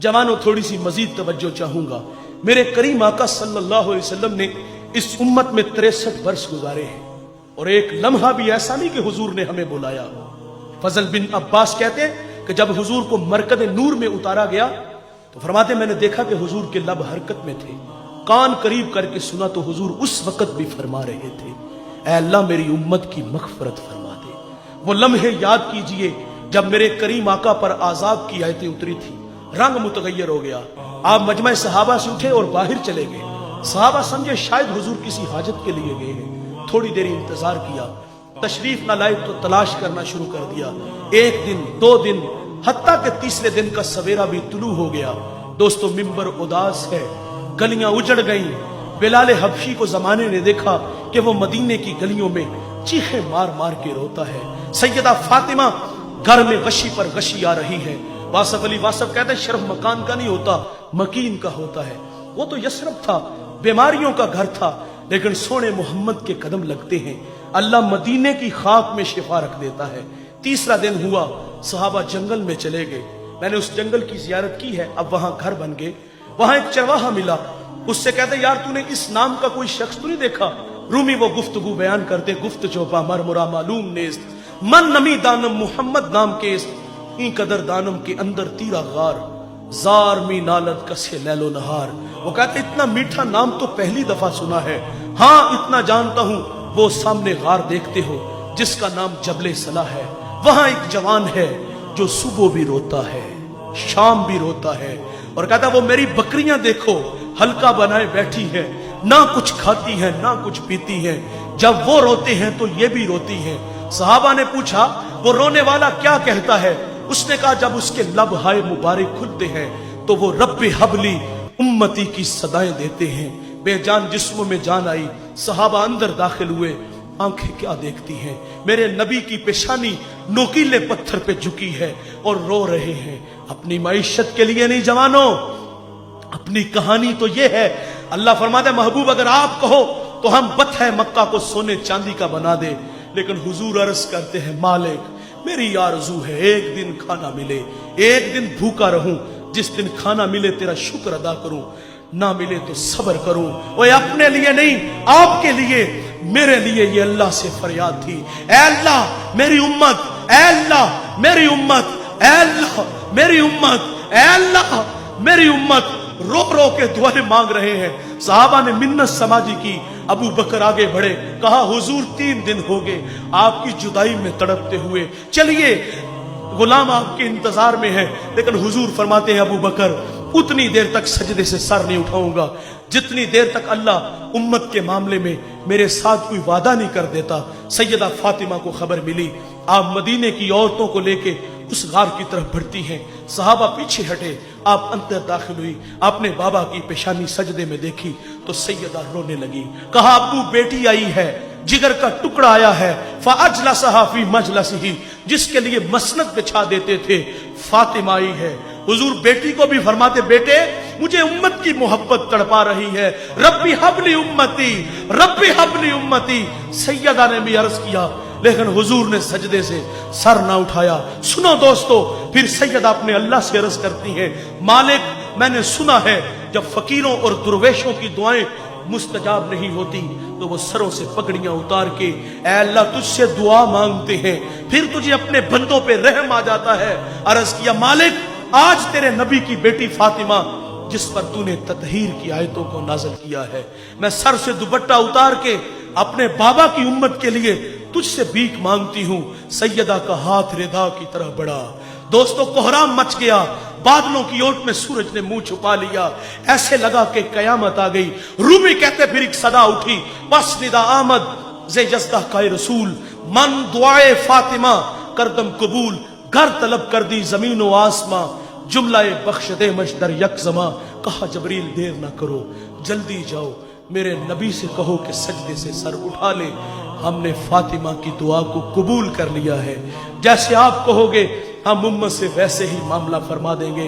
जवानों, थोड़ी सी मजीद तवज्जो चाहूंगा। मेरे करीम आका सल्लल्लाहु अलैहि वसल्लम ने इस उम्मत में 63 वर्ष गुजारे हैं और एक लम्हा भी ऐसा नहीं कि हुजूर ने हमें बुलाया हो। फजल बिन अब्बास कहते हैं कि जब हुजूर को मरकद नूर में उतारा गया तो फरमाते मैंने देखा कि हुजूर के लब हरकत में थे, कान करीब करके सुना तो हुजूर उस वक्त भी फरमा रहे थे, ऐ अल्लाह मेरी उम्मत की मग़फ़िरत फरमा दे। वो लम्हे याद कीजिए जब मेरे करीम आका पर आज़ाब की आयतें उतरी थी, रंग मुतगय्यर हो गया। आप मजमा सहाबा से उठे और बाहर चले गए। सहाबा समझे शायद हुजूर किसी हाजत के लिए गए हैं। थोड़ी देर इंतजार किया, तशरीफ ना लाए तो तलाश करना शुरू कर दिया। एक दिन, 2 दिन, हत्ता के तीसरे दिन का सवेरा भी तुलू हो गया। दोस्तों, मिंबर उदास है, गलियां उजड़ गईं। बिलाल हबशी को जमाने ने देखा कि वो मदीने की गलियों में चीखे मार मार के रोता है। सैयदा फातिमा घर में गशी पर गशी आ रही है। वासफ अली वासफ कहते हैं शर्फ मकान का नहीं होता, मकीन का होता है। वो तो यशरब था, बीमारियों का घर था, लेकिन सोने मोहम्मद के कदम लगते हैं, अल्लाह मदीने की खाक में शिफा रख देता है। तीसरा दिन हुआ, सहाबा जंगल में चले गए। मैंने उस जंगल की जियारत की है, अब वहां घर बन गए। वहां एक चरवाहा मिला, उससे कहते यार तूने इस नाम का कोई शख्स तो नहीं देखा? रूमी वो गुफ्तगू बयान करते, गुफ्त चौपा मरमुरा मालूम नेस्त, मन नमी दानम मोहम्मद नाम केस्त, ई कदर दानम के अंदर तीरा गार, जार मी नालत कसे लैलो नहार। वो कहते इतना मीठा नाम तो पहली दफा सुना है। हाँ, इतना जानता हूं, वो सामने गार देखते हो जिसका नाम जबले सला है। वहां एक जवान है जो सुबह भी रोता है, शाम भी रोता है, और कहता वो मेरी बकरियां देखो हल्का बनाए बैठी है, ना कुछ खाती है ना कुछ पीती है, जब वो रोते हैं तो ये भी रोती है। सहाबा ने पूछा वो रोने वाला क्या कहता है? उसने कहा जब उसके लब हाय मुबारक खुलते हैं तो वो रब्बे हबली उम्मती की सदाएं देते हैं। बेजान जिस्मों में जान आई, सहाबा अंदर दाखिल हुए। आंखें क्या देखती हैं? मेरे नबी की पेशानी नोकीले पत्थर पे झुकी है और रो रहे हैं। अपनी मईशत के लिए नहीं जवानों, अपनी कहानी तो ये है। अल्लाह फरमाते हैं महबूब अगर आप कहो तो हम बत्ह मक्का को सोने चांदी का बना दे, लेकिन हुजूर अर्ज करते हैं मालिक मेरी आरज़ू है एक दिन खाना मिले, एक दिन भूखा रहूं, जिस दिन खाना मिले तेरा शुक्र अदा करूं, ना मिले तो सब्र करूं। वो अपने लिए नहीं, आपके लिए, मेरे लिए ये अल्लाह से फरियाद थी, ऐ अल्लाह मेरी उम्मत, ऐ अल्लाह मेरी उम्मत, ऐ अल्लाह मेरी उम्मत, ऐ अल्लाह मेरी उम्मत। रो रो के दुआएं मांग रहे हैं। सहाबा ने मिन्नत समाजी की। अबू बकर आगे बढ़े, कहा हुजूर 3 दिन हो गए आपकी जुदाई में तड़पते हुए, चलिए गुलाम आपके इंतजार में है। लेकिन हुजूर फरमाते हैं अबू बकर उतनी देर तक सजदे से सर नहीं उठाऊंगा जितनी देर तक अल्लाह उम्मत के मामले में मेरे साथ कोई वादा नहीं कर देता। सैयदा फातिमा को खबर मिली, आप मदीने की औरतों को लेके उस गार की तरफ बढ़ती हैं। सहाबा पीछे हटे, आप अंदर दाखिल हुई, आपने बाबा की पेशानी सजदे में देखी तो सैयदा रोने लगी। कहा अब्बू बेटी आई है, जिगर का टुकड़ा आया है, फअजलसहा फी मजलसिही, जिसके लिए मसनद बिछा देते थे, फातिमा आई है। हुजूर बेटी को भी फरमाते बेटे मुझे उम्मत की मोहब्बत तड़पा रही है, रब्बी हबली उम्मती, रब्बी हबली उम्मती। सैयदा ने भी अर्ज किया, लेकिन हुजूर ने सजदे से सर ना उठाया। सुनो दोस्तों, फिर सैयदा अपने अल्लाह से अर्ज करती हैं, मालिक मैंने सुना है जब फकीरों और दुर्वेशों की दुआएं मुस्तजाब नहीं होती तो वो सरों से पगड़ियां उतार के ऐ अल्लाह तुझसे दुआ मांगते हैं, फिर तुझे अपने बंदों पे रहम आ जाता है। अर्ज किया मालिक आज तेरे नबी की बेटी फातिमा जिस पर तूने ततहीर की आयतों को नाज़िल किया है, मैं सर से दुपट्टा उतार के अपने बाबा की उम्मत के लिए तुझसे भीख मांगती हूं। सैयदा का हाथ रिदा की तरह बढ़ा। दोस्तों कोहराम मच गया, बादलों की ओट में सूरज ने मुंह छुपा लिया, ऐसे लगा कि कयामत आ गई। रूमी कहते फिर एक सदा उठी, बस निदा आमद जे जज़दा का रसूल, मन दुआए फातिमा करदम कबूल, घर तलब कर दी जमीन व आसमां, जुमला बख्श दे मशदर यकजमा। कहा जबरील देर ना करो जल्दी जाओ, मेरे नबी से कहो कि सजदे से सर उठा ले, हमने फातिमा की दुआ को कबूल कर लिया है। जैसे आप कहोगे हम उम्मत से वैसे ही मामला फरमा देंगे।